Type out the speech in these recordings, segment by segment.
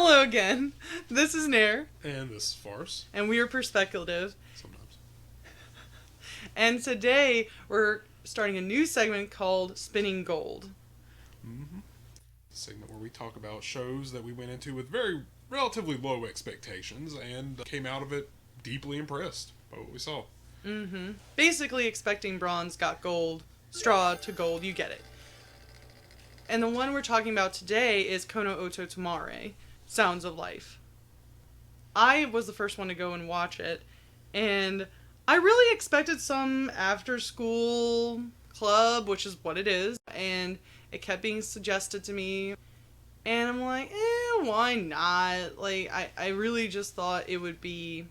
Hello again. This is Nair. And this is Farce. And we are Perspeculative. Sometimes. And today we're starting a new segment called Spinning Gold. Mm-hmm. A segment where we talk about shows that we went into with very relatively low expectations and came out of it deeply impressed by what we saw. Basically expecting bronze got gold, straw to gold, you get it. And the one we're talking about today is Kono Oto Tomare, Sounds of Life. I was the first one to go and watch it, and I really expected some after-school club, which is what it is, and it kept being suggested to me, and I'm like, why not? Like, I really just thought it would be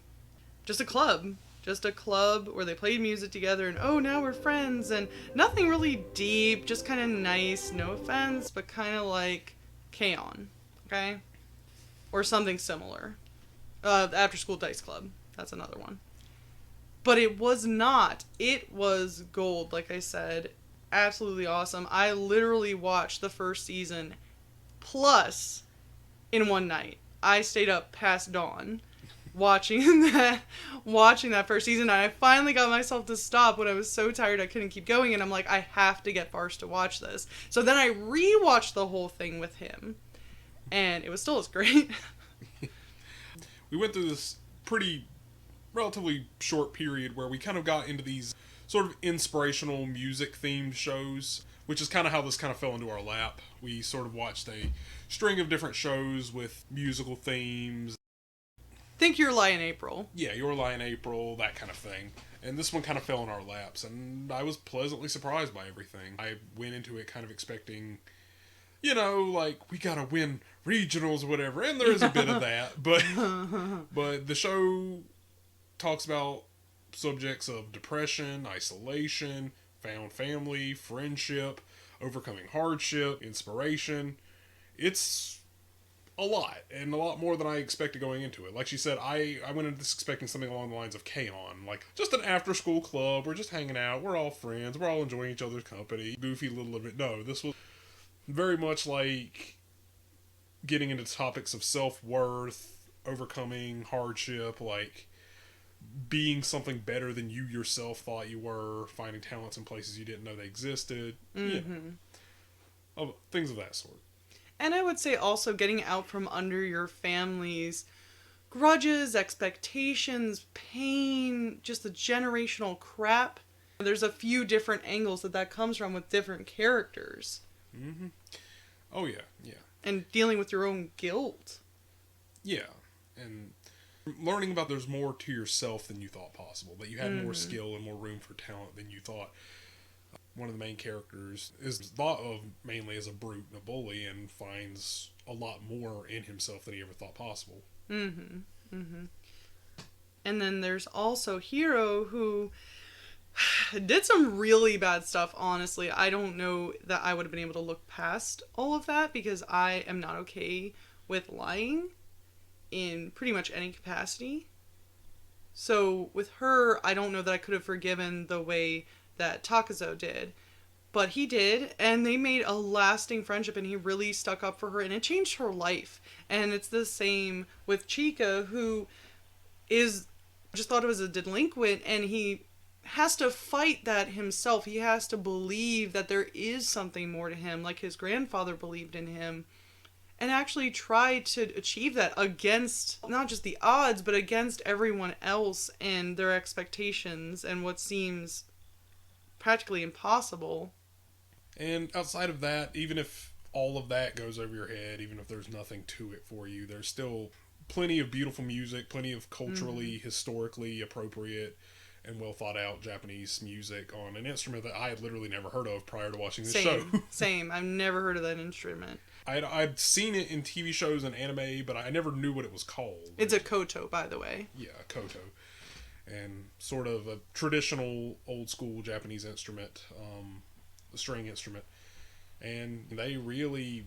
just a club. Just a club where they played music together and, oh, now we're friends, and nothing really deep, just kind of nice, no offense, but kind of like K-On!, okay? Or something similar. The After School Dice Club. That's another one. But it was not. It was gold, like I said. Absolutely awesome. I literally watched the first season plus in one night. I stayed up past dawn watching that first season, and I finally got myself to stop when I was so tired I couldn't keep going, and I'm like, I have to get Farce to watch this. So then I rewatched the whole thing with him, and it was still as great. We went through this pretty relatively short period where we kind of got into these sort of inspirational music themed shows, which is kind of how this kind of fell into our lap. We sort of watched a string of different shows with musical themes. Think Your Lie in April. Yeah, Your Lie in April, that kind of thing. And this one kind of fell in our laps, and I was pleasantly surprised by everything. I went into it kind of expecting, like, we gotta win regionals or whatever, and there is a bit of that, but the show talks about subjects of depression, isolation, found family, friendship, overcoming hardship, inspiration. It's a lot, and a lot more than I expected going into it. Like she said, I went into this expecting something along the lines of K-On!, like just an after-school club, we're just hanging out, we're all friends, we're all enjoying each other's company, goofy little event. No, this was very much like getting into topics of self-worth, overcoming hardship, like being something better than you yourself thought you were, finding talents in places you didn't know they existed, things of that sort. And I would say also getting out from under your family's grudges, expectations, pain, just the generational crap. There's a few different angles that comes from with different characters. Mm-hmm. Oh, yeah. And dealing with your own guilt. Yeah. And learning about there's more to yourself than you thought possible. That you had more skill and more room for talent than you thought. One of the main characters is thought of mainly as a brute and a bully, and finds a lot more in himself than he ever thought possible. And then there's also Hiro, who did some really bad stuff, honestly. I don't know that I would have been able to look past all of that, because I am not okay with lying in pretty much any capacity. So with her, I don't know that I could have forgiven the way that Takazo did, but he did, and they made a lasting friendship, and he really stuck up for her, and it changed her life. And it's the same with Chika, who is just thought of as a delinquent, and he has to fight that himself. He has to believe that there is something more to him, like his grandfather believed in him, and actually try to achieve that against not just the odds, but against everyone else and their expectations and what seems practically impossible. And outside of that, even if all of that goes over your head, even if there's nothing to it for you, there's still plenty of beautiful music, plenty of culturally, historically appropriate and well thought out Japanese music on an instrument that I had literally never heard of prior to watching this show. Same. I've never heard of that instrument. I'd seen it in TV shows and anime, but I never knew what it was called. It's a koto, by the way. Yeah, a koto. And sort of a traditional old school Japanese instrument, a string instrument. And they really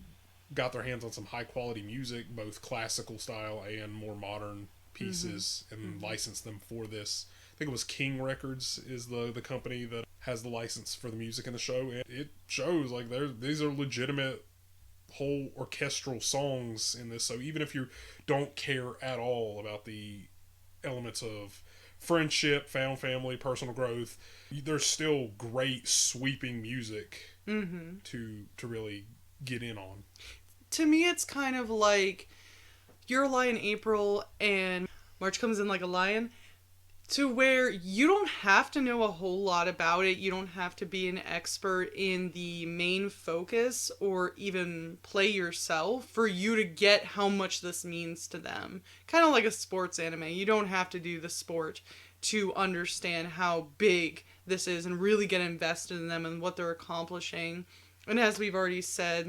got their hands on some high quality music, both classical style and more modern pieces, and licensed them for this. I think it was King Records is the company that has the license for the music in the show, and it shows like these are legitimate whole orchestral songs in this. So even if you don't care at all about the elements of friendship, found family, personal growth, there's still great sweeping music to really get in on. To me, it's kind of like You're a Lion April and March Comes in Like a Lion, to where you don't have to know a whole lot about it. You don't have to be an expert in the main focus or even play yourself for you to get how much this means to them. Kind of like a sports anime. You don't have to do the sport to understand how big this is and really get invested in them and what they're accomplishing. And as we've already said,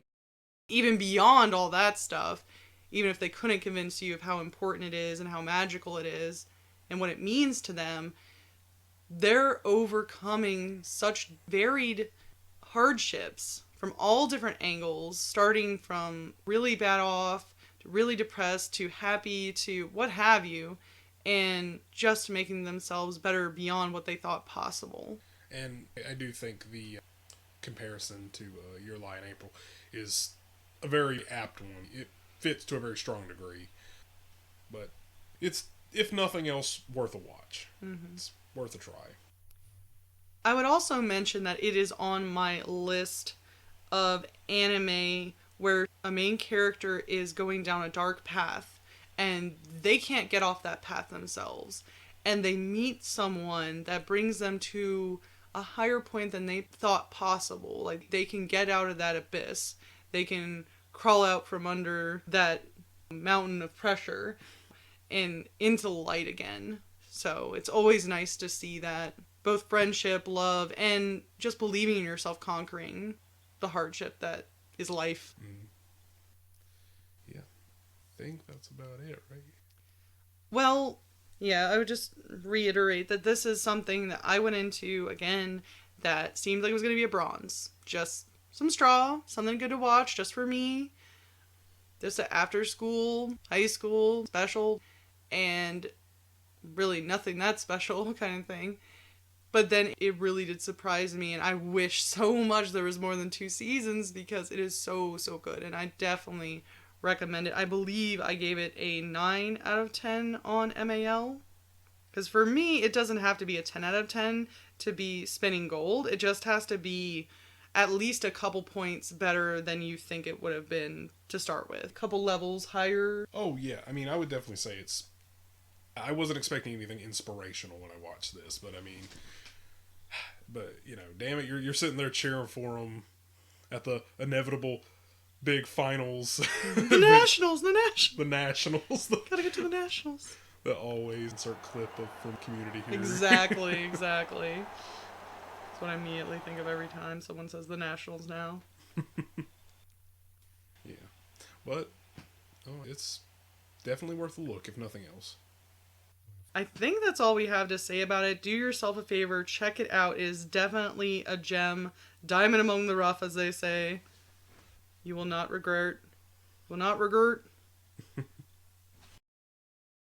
even beyond all that stuff, even if they couldn't convince you of how important it is and how magical it is and what it means to them, they're overcoming such varied hardships from all different angles, starting from really bad off to really depressed to happy to what have you, and just making themselves better beyond what they thought possible. And I do think the comparison to Your Lie in April is a very apt one. It fits to a very strong degree. But it's, if nothing else, worth a watch. It's worth a try. I would also mention that it is on my list of anime where a main character is going down a dark path and they can't get off that path themselves. And they meet someone that brings them to a higher point than they thought possible. Like, they can get out of that abyss. They can crawl out from under that mountain of pressure and into the light again. So it's always nice to see that. Both friendship, love, and just believing in yourself conquering the hardship that is life. Yeah. I think that's about it, right? Well, yeah, I would just reiterate that this is something that I went into, again, that seemed like it was going to be a bronze. Just some straw, something good to watch just for me. Just an after school, high school special, and really nothing that special kind of thing. But then it really did surprise me, and I wish so much there was more than 2 seasons because it is so, so good, and I definitely recommend it. I believe I gave it a 9 out of 10 on MAL. Because for me, it doesn't have to be a 10 out of 10 to be spinning gold. It just has to be at least a couple points better than you think it would have been to start with. A couple levels higher. Oh, yeah. I mean, I would definitely say it's... I wasn't expecting anything inspirational when I watched this, but I mean... But, you know, damn it, you're sitting there cheering for them at the inevitable big finals. The Nationals! The Nationals. Gotta get to the Nationals. The always insert clip from Community here. Exactly. That's what I immediately think of every time someone says the Nationals now. Yeah. But, it's definitely worth a look, if nothing else. I think that's all we have to say about it. Do yourself a favor, check it out. It is definitely a gem. Diamond among the rough, as they say. You will not regret.